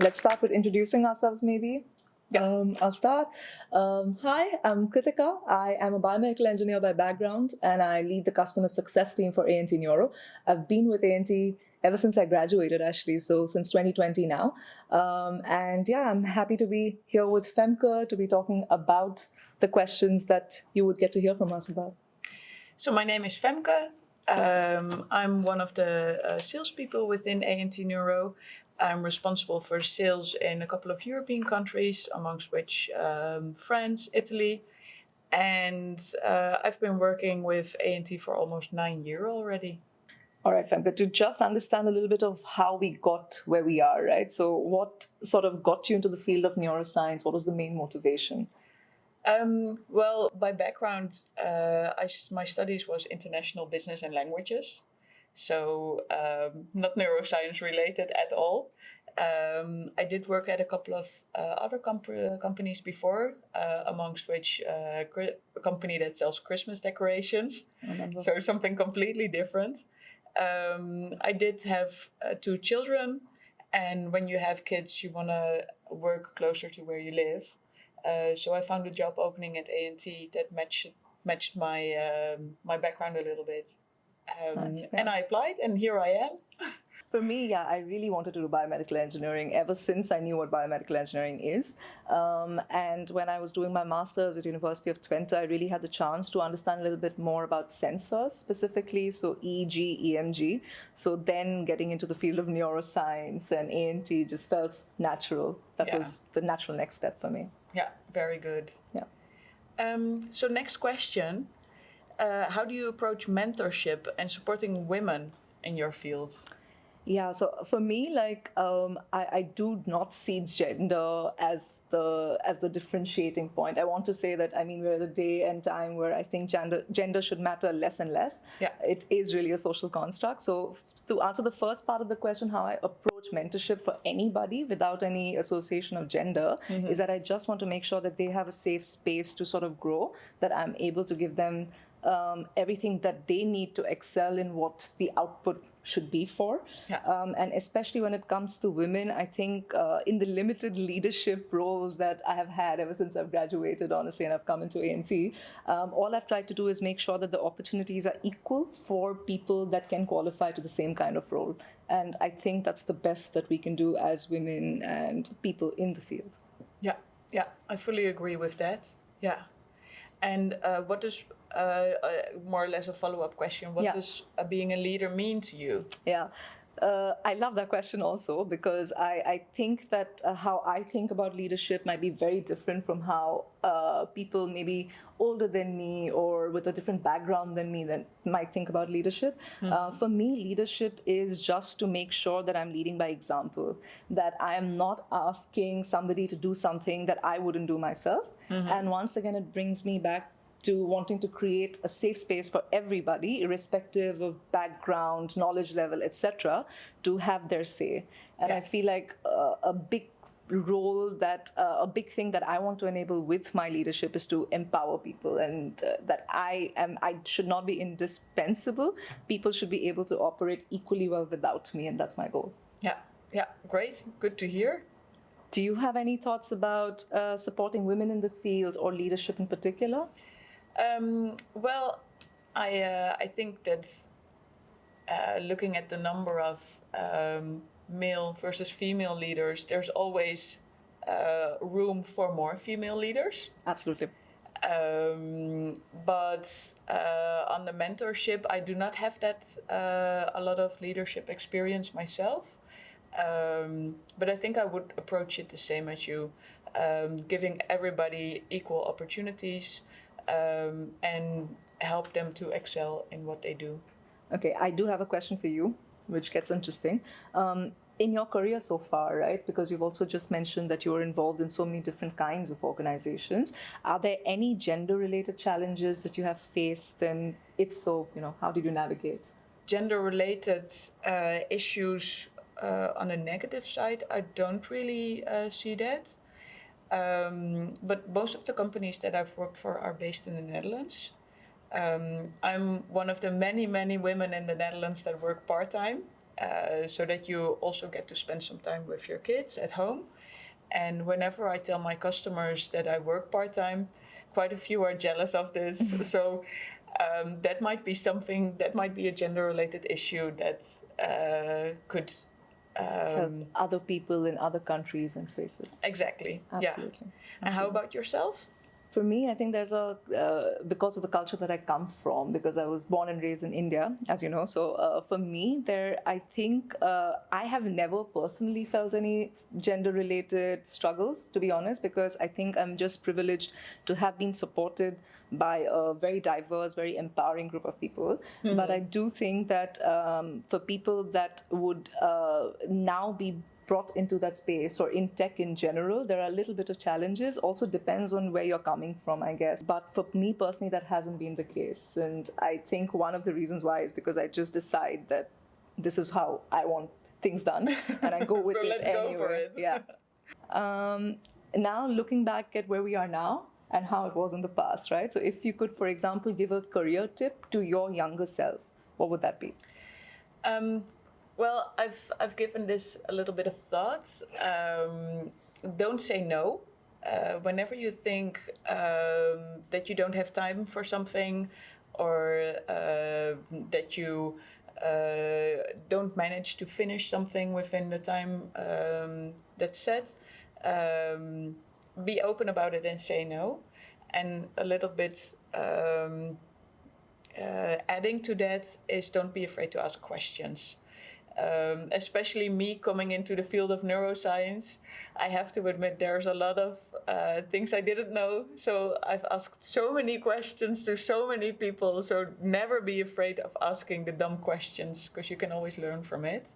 let's start with introducing ourselves maybe. Yeah. I'll start. Hi, I'm Krittika. I am a biomedical engineer by background, and I lead the customer success team for A&T Neuro. I've been with A&T ever since I graduated, actually, so since 2020 now. And yeah, I'm happy to be here with Femke to be talking about the questions that you would get to hear from us about. So my name is Femke. I'm one of the salespeople within A&T Neuro. I'm responsible for sales in a couple of European countries, amongst which France, Italy. And I've been working with A&T for almost 9 years already. All right, Femke, to just understand a little bit of how we got where we are, right? So what sort of got you into the field of neuroscience? What was the main motivation? Well, by background, my studies was international business and languages. So not neuroscience related at all. I did work at a couple of other companies before, amongst which a company that sells Christmas decorations. So something completely different. I did have 2 children, and when you have kids, you want to work closer to where you live. So I found a job opening at A&T that matched my background a little bit. Nice, yeah. And I applied, and here I am. For me, yeah, I really wanted to do biomedical engineering ever since I knew what biomedical engineering is. And when I was doing my master's at University of Twente, I really had the chance to understand a little bit more about sensors specifically, so EEG, EMG. So then getting into the field of neuroscience and A&T just felt natural. That was the natural next step for me. Yeah, very good. Yeah. So next question, how do you approach mentorship and supporting women in your field? Yeah, so for me, like I do not see gender as the differentiating point. I want to say that, I mean, we're at a day and time where I think gender should matter less and less. Yeah. It is really a social construct. So to answer the first part of the question, how I approach mentorship for anybody without any association of gender, is that I just want to make sure that they have a safe space to sort of grow, that I'm able to give them everything that they need to excel in what the output should be for. Yeah. And especially when it comes to women, I think in the limited leadership roles that I have had ever since I've graduated, honestly, and I've come into A&T, all I've tried to do is make sure that the opportunities are equal for people that can qualify to the same kind of role. And I think that's the best that we can do as women and people in the field. Yeah, I fully agree with that. Yeah. And what does, more or less a follow-up question, what does being a leader mean to you? Yeah. I love that question also, because I think that how I think about leadership might be very different from how people maybe older than me or with a different background than me that might think about leadership. For me, leadership is just to make sure that I'm leading by example, that I am not asking somebody to do something that I wouldn't do myself. And once again, it brings me back to wanting to create a safe space for everybody, irrespective of background, knowledge level, etc., to have their say. And I feel like a big role that, a big thing that I want to enable with my leadership is to empower people, and that I should not be indispensable. People should be able to operate equally well without me, and that's my goal. Yeah, great, good to hear. Do you have any thoughts about supporting women in the field or leadership in particular? Well, I think that looking at the number of male versus female leaders, there's always room for more female leaders. Absolutely. But on the mentorship, I do not have that a lot of leadership experience myself. But I think I would approach it the same as you, giving everybody equal opportunities and help them to excel in what they do. Okay, I do have a question for you, which gets interesting. In your career so far, right, because you've also just mentioned that you're involved in so many different kinds of organizations, are there any gender-related challenges that you have faced? And if so, how did you navigate? Gender-related issues on the negative side, I don't really see that. But most of the companies that I've worked for are based in the Netherlands. I'm one of the many women in the Netherlands that work part-time. so that you also get to spend some time with your kids at home. And whenever I tell my customers that I work part-time, quite a few are jealous of this. So that might be something, that might be a gender-related issue that could... Help other people in other countries and spaces. Exactly. Absolutely. Yeah. And how about yourself? For me, I think there's because of the culture that I come from, because I was born and raised in India, as you know. So for me, I think I have never personally felt any gender-related struggles, to be honest, because I think I'm just privileged to have been supported by a very diverse, very empowering group of people. Mm-hmm. But I do think that for people that would now be brought into that space or in tech in general, there are a little bit of challenges. Also depends on where you're coming from, I guess. But for me personally, that hasn't been the case. And I think one of the reasons why is because I just decide that this is how I want things done and I go with so it let's anyway. Go for it. Yeah. Now looking back at where we are now and how it was in the past, right? So if you could, for example, give a career tip to your younger self, what would that be? Well, I've given this a little bit of thought. Don't say no. Whenever you think that you don't have time for something, or that you don't manage to finish something within the time that's set, be open about it and say no. And a little bit adding to that is don't be afraid to ask questions. Especially me coming into the field of neuroscience, I have to admit there's a lot of things I didn't know. So I've asked so many questions to so many people. So never be afraid of asking the dumb questions, because you can always learn from it.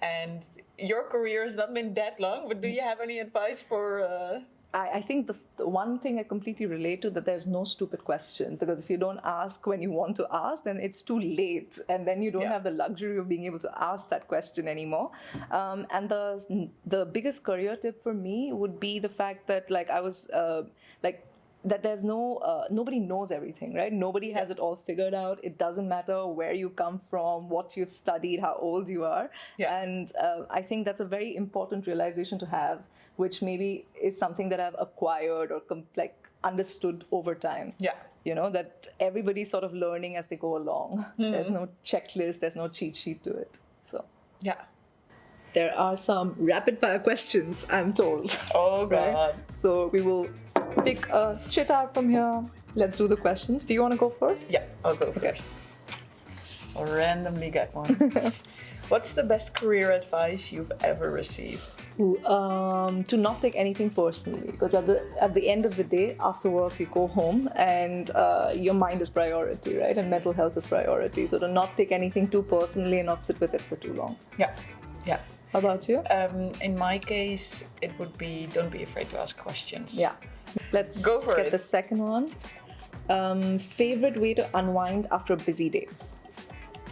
And your career has not been that long, but do you have any advice for... I think the one thing I completely relate to, that there's no stupid question, because if you don't ask when you want to ask, then it's too late, and then you don't have the luxury of being able to ask that question anymore. And the biggest career tip for me would be the fact that that there's nobody knows everything, right? Nobody has it all figured out. It doesn't matter where you come from, what you've studied, how old you are. Yeah. And I think that's a very important realization to have, which maybe is something that I've acquired or understood over time. Yeah. You know, that everybody's sort of learning as they go along. Mm-hmm. There's no checklist, there's no cheat sheet to it. So, yeah. There are some rapid fire questions, I'm told. Oh, God. Right? So we will pick a chit out from here. Let's do the questions. Do you want to go first? Yeah, I'll go first. I'll randomly get one. What's the best career advice you've ever received? To not take anything personally, because at the end of the day, after work, you go home and your mind is priority, right? And mental health is priority. So to not take anything too personally and not sit with it for too long. Yeah, yeah. How about you? In my case, it would be don't be afraid to ask questions. Yeah. Let's go for get the second one. Favorite way to unwind after a busy day?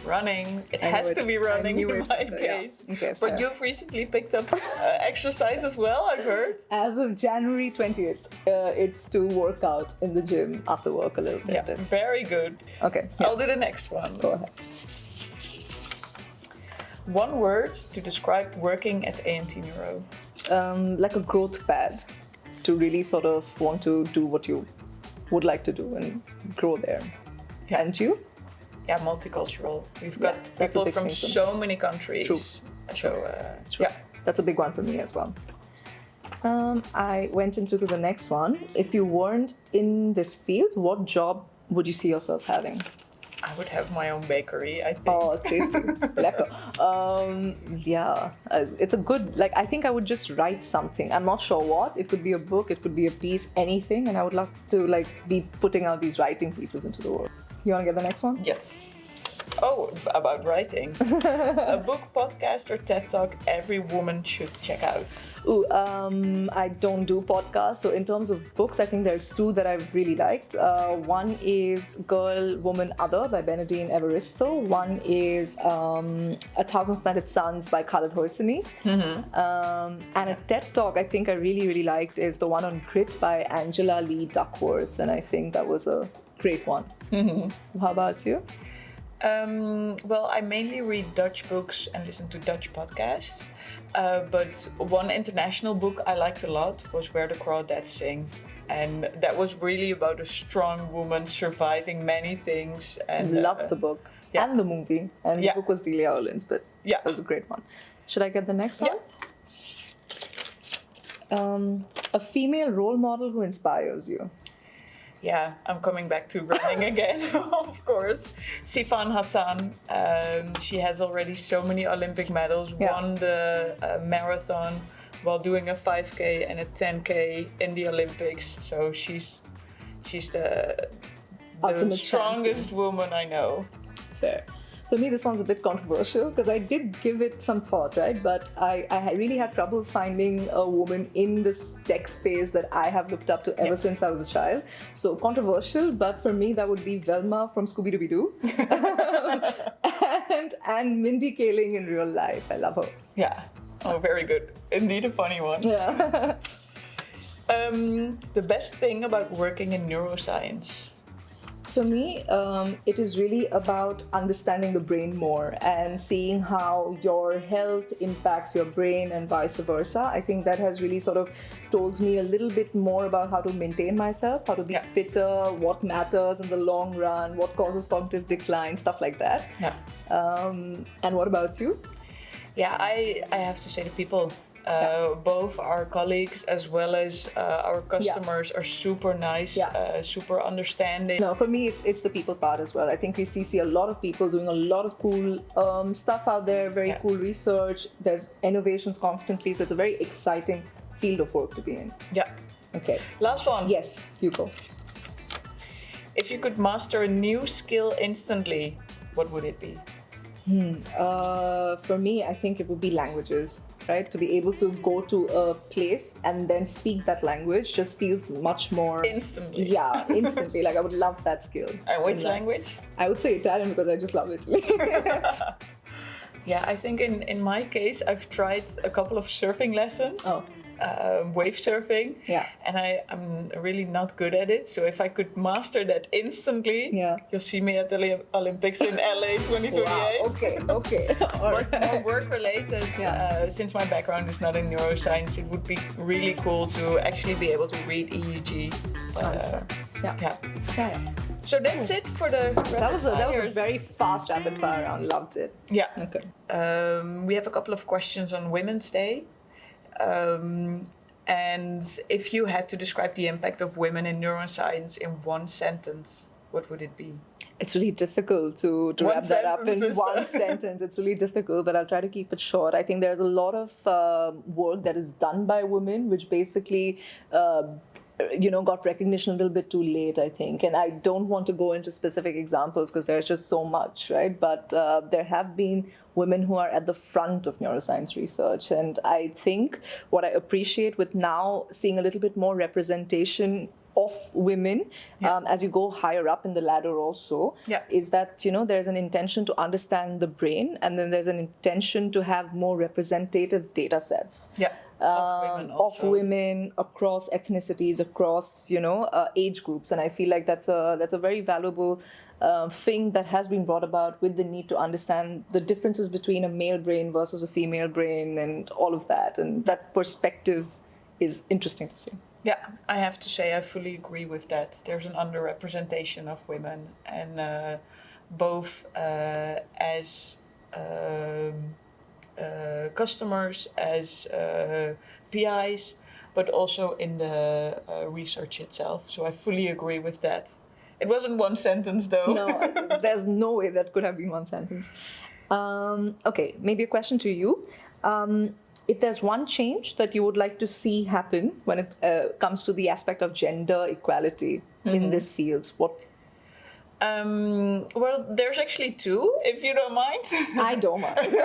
Running. It has to be running in my case. Yeah. Okay, but you've recently picked up exercise as well, I've heard. As of January 20th, it's to work out in the gym after work a little bit. Yeah, very good. Okay. Yeah. I'll do the next one. Go ahead. One word to describe working at A&T Neuro. Like a growth pad, to really sort of want to do what you would like to do and grow there. Yeah. And you? Yeah, multicultural. We've got people from so many countries. True. So, True. Yeah. That's a big one for me as well. I went into the next one. If you weren't in this field, what job would you see yourself having? I would have my own bakery, I think. Oh, tasty. Lekker. Yeah, it's a good, I think I would just write something. I'm not sure what. It could be a book, it could be a piece, anything. And I would love to, be putting out these writing pieces into the world. You want to get the next one? Yes. Oh, about writing. A book, podcast, or TED Talk every woman should check out. I don't do podcasts. So in terms of books, I think there's two that I've really liked. One is Girl, Woman, Other by Benedine Evaristo. One is 1,000 Splendid Suns by Khaled Hosseini. Mm-hmm. And a TED Talk I think I really, really liked is the one on grit by Angela Lee Duckworth. And I think that was a great one. Mm-hmm. How about you? Well, I mainly read Dutch books and listen to Dutch podcasts. But one international book I liked a lot was Where the Crawdads Sing. And that was really about a strong woman surviving many things. And Loved the book and the movie. And the book was Delia Owens, but it was a great one. Should I get the next one? A female role model who inspires you. Yeah, I'm coming back to running again, of course. Sifan Hassan, she has already so many Olympic medals, won the marathon while doing a 5K and a 10K in the Olympics. So she's the strongest woman I know. Fair. For me, this one's a bit controversial because I did give it some thought, right? But I really had trouble finding a woman in this tech space that I have looked up to ever since I was a child. So controversial, but for me, that would be Velma from Scooby-Doo and Mindy Kaling in real life. I love her. Yeah. Oh, very good. Indeed a funny one. Yeah. The best thing about working in neuroscience? For me, it is really about understanding the brain more and seeing how your health impacts your brain and vice versa. I think that has really sort of told me a little bit more about how to maintain myself, how to be fitter, what matters in the long run, what causes cognitive decline, stuff like that. Yeah. And what about you? Yeah, I have to say the people. Both our colleagues as well as our customers are super nice, super understanding. No, for me, it's the people part as well. I think we see a lot of people doing a lot of cool stuff out there, very cool research. There's innovations constantly, so it's a very exciting field of work to be in. Yeah. Okay. Last one. Yes, you go. If you could master a new skill instantly, what would it be? For me, I think it would be languages. Right? To be able to go to a place and then speak that language just feels much more... Instantly. Yeah, instantly. Like, I would love that skill. And which language? I would say Italian because I just love Italy. Yeah, I think in my case, I've tried a couple of surfing lessons. Wave surfing. Yeah. And I'm really not good at it. So if I could master that instantly, you'll see me at the Olympics in LA 2028. Wow. Okay. More work related. Since my background is not in neuroscience, it would be really cool to actually be able to read EEG. So that's it for the that was a very fast rapid fire round. Loved it. Yeah. Okay. We have a couple of questions on Women's Day. And if you had to describe the impact of women in neuroscience in one sentence, what would it be? It's really difficult to wrap that up in one sentence. It's really difficult, but I'll try to keep it short. I think there's a lot of work that is done by women, which basically got recognition a little bit too late, I think. And I don't want to go into specific examples because there's just so much, right? But there have been women who are at the front of neuroscience research. And I think what I appreciate with now seeing a little bit more representation of women as you go higher up in the ladder also is that, there's an intention to understand the brain, and then there's an intention to have more representative data sets. Yeah. Of women across ethnicities, across age groups, and I feel like that's a very valuable thing that has been brought about with the need to understand the differences between a male brain versus a female brain and all of that, and that perspective is interesting to see. Yeah, I have to say I fully agree with that. There's an underrepresentation of women, and both as customers, as PIs, but also in the research itself. So I fully agree with that. It wasn't one sentence though. No, there's no way that could have been one sentence. Okay, maybe a question to you. If there's one change that you would like to see happen when it comes to the aspect of gender equality in this field, what? Well, there's actually two, if you don't mind. I don't mind.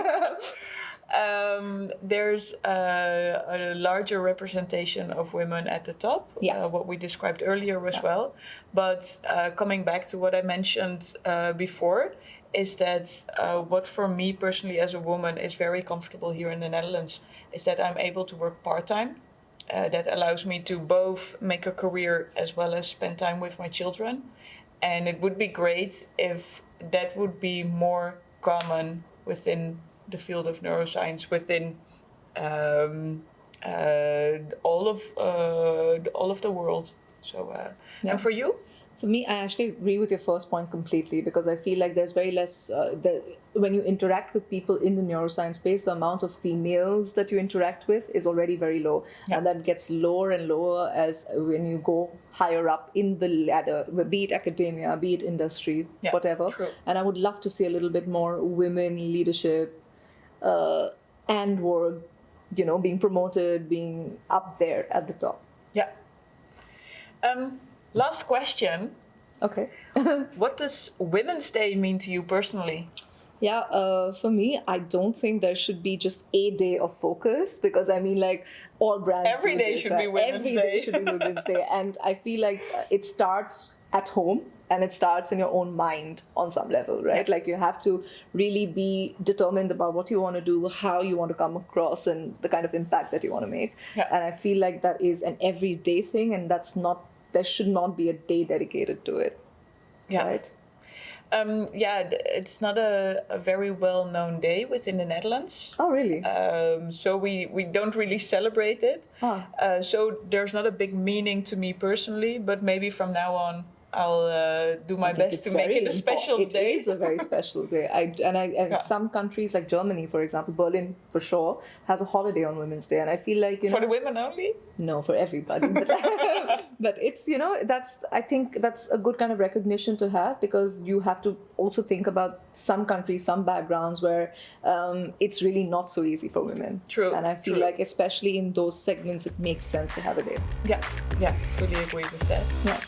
There's a larger representation of women at the top, what we described earlier as well. But coming back to what I mentioned before, is that what for me personally as a woman is very comfortable here in the Netherlands is that I'm able to work part-time. That allows me to both make a career as well as spend time with my children. And it would be great if that would be more common within the field of neuroscience, within all of the world. So, and for you? For me, I actually agree with your first point completely, because I feel like there's very less, when you interact with people in the neuroscience space, the amount of females that you interact with is already very low. Yeah. And that gets lower and lower as when you go higher up in the ladder, be it academia, be it industry, Yeah, whatever. true. And I would love to see a little bit more women leadership and work, being promoted, being up there at the top. Yeah. Last question. Okay. What does Women's Day mean to you personally? Yeah, for me, I don't think there should be just a day of focus, because I mean, like, all brands Every do day this, should right? be Women's Every Day. day should be Women's Day. And I feel like it starts at home, and it starts in your own mind on some level, right? Yeah. Like, you have to really be determined about what you want to do, how you want to come across, and the kind of impact that you want to make. Yeah. And I feel like that is an everyday thing, and there should not be a day dedicated to it. Yeah. Right? It's not a very well-known day within the Netherlands. Oh, really? So we don't really celebrate it. So there's not a big meaning to me personally, but maybe from now on I'll do my best to make it a special day. It is a very special day. Some countries like Germany, for example, Berlin for sure, has a holiday on Women's Day, and I feel like For the women only? No, for everybody. But it's I think that's a good kind of recognition to have, because you have to also think about some countries, some backgrounds where it's really not so easy for women. True. And I feel like especially in those segments, it makes sense to have a day. Yeah, fully agree with that. Yeah.